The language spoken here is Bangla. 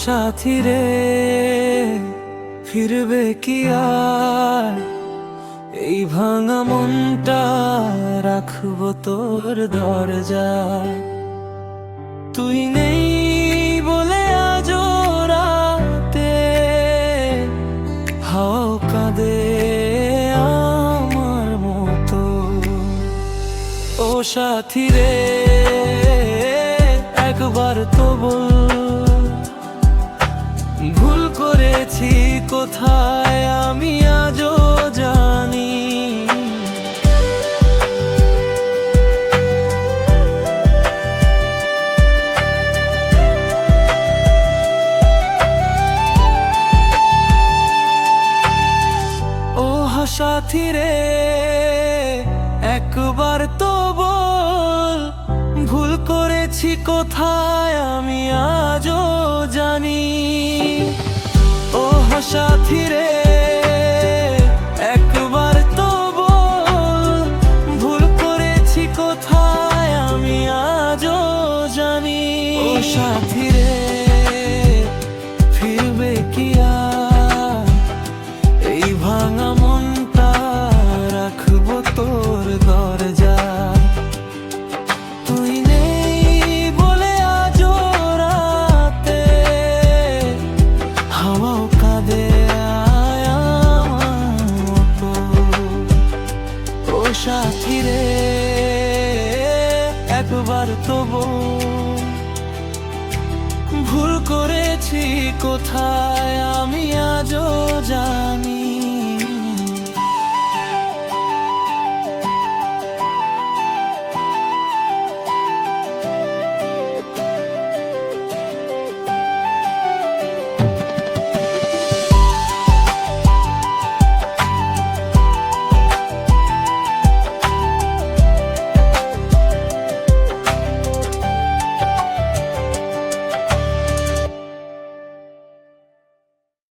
সাথী রে, ফিরবে কি আর এই ভাঙা মনটা, রাখবো তোর দরজায়। তুই নেই বলে আজ রাতে হাওয়া কাঁদে আমার মতো। ও সাথী রে, একবার তো বল ভুল করেছি কোথায় আমি আজও জানি। ও সাথী রে, একবার তো বল ভুল করেছি কোথায় আমি আজও জানি। ও সাথী রে, একবার তো বল ভুল করেছি কোথায় আমি আজও জানি। ও সাথী রে, ফিরবে কি আর এই ভাঙা মনটা, রাখবো তোর দরজায়। তুই নেই বলে আজ রাতে হাওয়াও কাঁদে আমার মতো। ও সাথী রে, একবার তো বল ভুল করেছি কোথায় আমি আজও জানি।